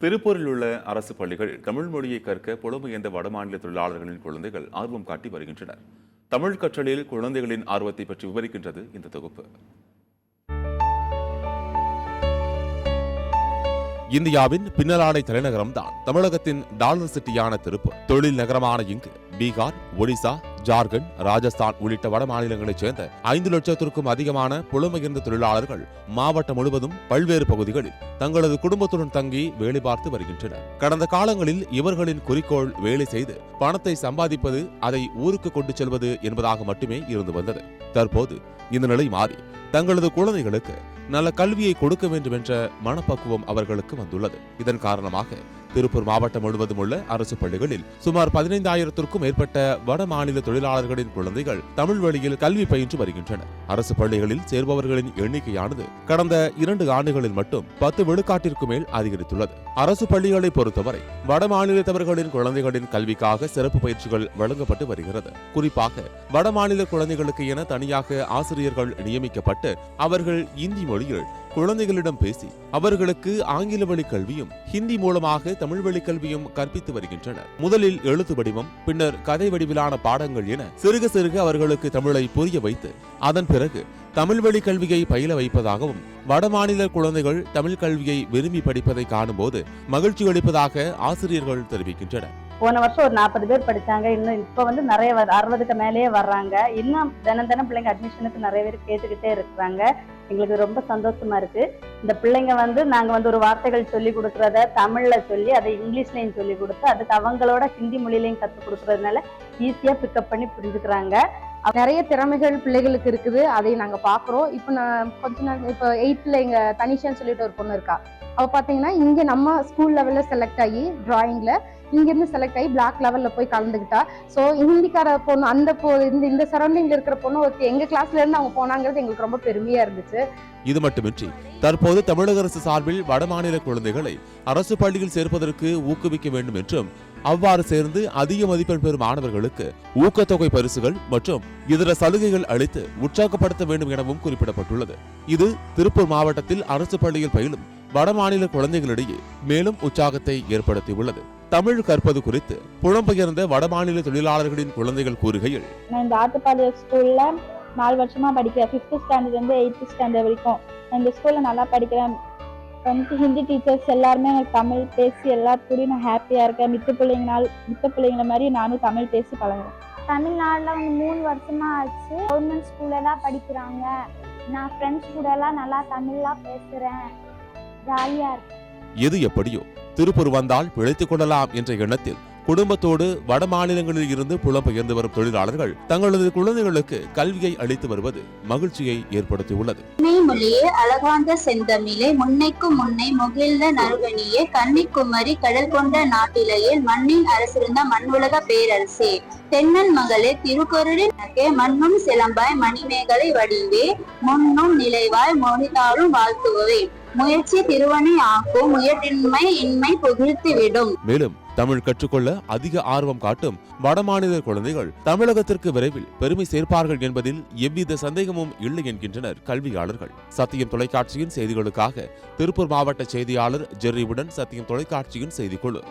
திருப்பூரில் உள்ள அரசு பள்ளிகள் தமிழ் மொழியை கற்க புலம்பெயர்ந்த வடமாநில தொழிலாளர்களின் குழந்தைகள் ஆர்வம் காட்டி வருகின்றனர். தமிழ் கற்றலில் குழந்தைகளின் ஆர்வத்தை பற்றி விவரிக்கின்றது இந்த தொகுப்பு. இந்தியாவின் பின்னலாடை தலைநகரம் தான் தமிழகத்தின் டாலர் சிட்டியான திருப்பூர். தொழில் நகரமான இங்கு பீகார், ஒடிசா, ஜார்க்கண்ட், ராஜஸ்தான் உள்ளிட்ட வட மாநிலங்களைச் சேர்ந்த 5 லட்சத்திற்கும் அதிகமான புலம்பெயர்ந்த தொழிலாளர்கள் மாவட்டம் முழுவதும் பல்வேறு பகுதிகளில் தங்களது குடும்பத்துடன் தங்கி வேலை பார்த்து வருகின்றனர். கடந்த காலங்களில் இவர்களின் குறிக்கோள் வேலை செய்து பணத்தை சம்பாதிப்பது, அதை ஊருக்கு கொண்டு செல்வது என்பதாக மட்டுமே இருந்து வந்தது. தற்போது இந்த நிலை மாறி தங்களது குழந்தைகளுக்கு நல்ல கல்வியை கொடுக்க வேண்டும் என்ற மனப்பக்குவம் அவர்களுக்கு வந்துள்ளது. இதன் காரணமாக திருப்பூர் மாவட்டம் முழுவதும் உள்ள அரசு பள்ளிகளில் சுமார் 15,000த்திற்கும் மேற்பட்ட வட மாநில தொழிலாளர்களின் குழந்தைகள் தமிழ் வழியில் கல்வி பயின்று வருகின்றனர். அரசு பள்ளிகளில் சேர்பவர்களின் எண்ணிக்கையானது கடந்த 2 ஆண்டுகளில் மட்டும் 10 விழுக்காட்டிற்கு மேல் அதிகரித்துள்ளது. அரசு பள்ளிகளை பொறுத்தவரை வட மாநிலத்தவர்களின் குழந்தைகளின் கல்விக்காக சிறப்பு பயிற்சிகள் வழங்கப்பட்டு வருகிறது. குறிப்பாக வட மாநில குழந்தைகளுக்கு என தனியாக ஆசிரியர்கள் நியமிக்கப்பட்டு அவர்கள் இந்தி மொழியில் குழந்தைகளிடம் பேசி அவர்களுக்கு ஆங்கில வழி கல்வியும் ஹிந்தி மூலமாக தமிழ் வழி கல்வியும் கற்பித்து வருகின்றனர். முதலில் எழுத்து வடிவம், பின்னர் கதை வடிவிலான பாடங்கள் என சிறுக சிறுக அவர்களுக்கு தமிழை புரிய வைத்து அதன் பிறகு தமிழ் வழி கல்வியை பயில வைப்பதாகவும் வடமாநில குழந்தைகள் தமிழ் கல்வியை விரும்பி படிப்பதை காணும் போது மகிழ்ச்சி அளிப்பதாக ஆசிரியர்கள் தெரிவிக்கின்றனர். போன வருஷம் ஒரு 40 பேர் படிச்சாங்க. இன்னும் இப்ப வந்து நிறைய 60க்கு மேலேயே வர்றாங்க. இன்னும் தினம் பிள்ளைங்க அட்மிஷனுக்கு நிறைய பேர் கேட்டுக்கிட்டே இருக்கிறாங்க. எங்களுக்கு ரொம்ப சந்தோஷமா இருக்கு. இந்த பிள்ளைங்க வந்து நாங்க வந்து ஒரு வார்த்தைகள் சொல்லி கொடுக்கறத தமிழ்ல சொல்லி அதை இங்கிலீஷ்லயும் சொல்லி கொடுத்து அதுக்கு அவங்களோட ஹிந்தி மொழியிலையும் கற்றுக் கொடுக்கறதுனால ஈஸியா பிக்கப் பண்ணி புரிஞ்சுக்கிறாங்க. நிறைய திறமைகள் பிள்ளைகளுக்கு இருக்குது. அதை நாங்க பாக்குறோம். இப்போ நான் கொஞ்ச நாள் இப்போ 8th எங்க தனிஷான்னு சொல்லிட்டு ஒரு பொண்ணு இருக்கா. அவ பாத்தீங்கன்னா இங்க நம்ம ஸ்கூல் லெவல்ல செலக்ட் ஆகி டிராயிங்ல இங்கிருந்து செலக்ட் ஆகி பிளாக் லெவல்ல போய் கலந்துக்கிட்டா. ஸோ ஹிந்திக்கார பொண்ணு அந்த இந்த சரௌண்டிங்ல இருக்கிற பொண்ணு ஒருத்தி எங்க கிளாஸ்ல இருந்து அவங்க போனாங்கிறது எங்களுக்கு ரொம்ப பெருமையா இருந்துச்சு. இது மட்டுமின்றி தற்போது தமிழக அரசு சார்பில் வடமாநில குழந்தைகளை அரசு பள்ளியில் சேர்ப்பதற்கு ஊக்குவிக்க வேண்டும் என்றும் அவ்வாறு சேர்ந்து அதிக மதிப்பெண் பெறும் மாணவர்களுக்கு ஊக்கத்தொகை பரிசுகள் மற்றும் இதர சலுகைகள் அளித்து உற்சாகப்படுத்த வேண்டும் எனவும் குறிப்பிடப்பட்டுள்ளது. இது திருப்பூர் மாவட்டத்தில் அரசு பள்ளியில் பயிலும் வடமாநில குழந்தைகளிடையே மேலும் உற்சாகத்தை ஏற்படுத்தியுள்ளது. தமிழ் கற்பது குறித்து புலம்பெயர்ந்த வடமாநில தொழிலாளர்களின் குழந்தைகள் கூறுகையில், நான் இந்த ஆத்துப்பாளையம் ஸ்கூல்ல 4 வருஷமா படிக்கிறேன். 5th ஸ்டாண்டர்ட்ல இருந்து 8th ஸ்டாண்டர்ட் வரைக்கும் இந்த ஸ்கூல்ல நல்லா படிக்கிறேன். ஹிந்தி டீச்சர்ஸ் எல்லாருமே எனக்கு தமிழ் பேசி எல்லாத்துக்கூடயும் நான் ஹாப்பியா இருக்கேன். மித்த பிள்ளைங்கள மாதிரி நானும் தமிழ் பேசி பழகுறேன். தமிழ்நாட்டில் வந்து 3 வருஷமா ஆச்சு. கவர்மெண்ட் ஸ்கூல்ல தான் படிக்கிறாங்க. நான் ஃப்ரெண்ட்ஸ் கூட எல்லாம் நல்லா தமிழ்லாம் பேசுறேன். ஜாலியா இருக்கு. எது எப்படியோ திருப்பூர் வந்தால் பிழைத்துக் கொள்ளலாம் என்ற எண்ணத்தில் குடும்பத்தோடு வட மாநிலங்களில் இருந்து புலம்பெயர்ந்து வரும் தொழிலாளர்கள் தங்களது குழந்தைகளுக்கு கல்வியை அளித்து வருவது மகிழ்ச்சியை ஏற்படுத்தியுள்ளது. மொழியே அழகாந்த செந்தமிழே முன்னைக்கும் முன்னை முகிழ்ந்த நறுவணியே கன்னிக்குமரி கடல் கொண்ட நாட்டிலேயே மண்ணின் அரசிருந்த மண்ணுலக பேரரசே தென்னன் மகளே திருக்குறளின் மண்ணும் சிலம்பாய் மணிமேகலை வடிவே முன்னும் நிலைவாய் மொழிதாலும் வாழ்த்துவே முயற்சி திருவனை ஆக்கும் முயற்றின்மை இன்மை புகிழ்த்து விடும். மேலும் தமிழ் கற்றுக்கொள்ள அதிக ஆர்வம் காட்டும் வடமாநில குழந்தைகள் தமிழகத்திற்கு விரைவில் பெருமை சேர்ப்பார்கள் என்பதில் எவ்வித சந்தேகமும் இல்லை என்கின்றனர் கல்வியாளர்கள். சத்தியம் தொலைக்காட்சியின் செய்திகளுக்காக திருப்பூர் மாவட்ட செய்தியாளர் ஜெர்ரிவுடன் சத்தியம் தொலைக்காட்சியின் செய்திக்குழு.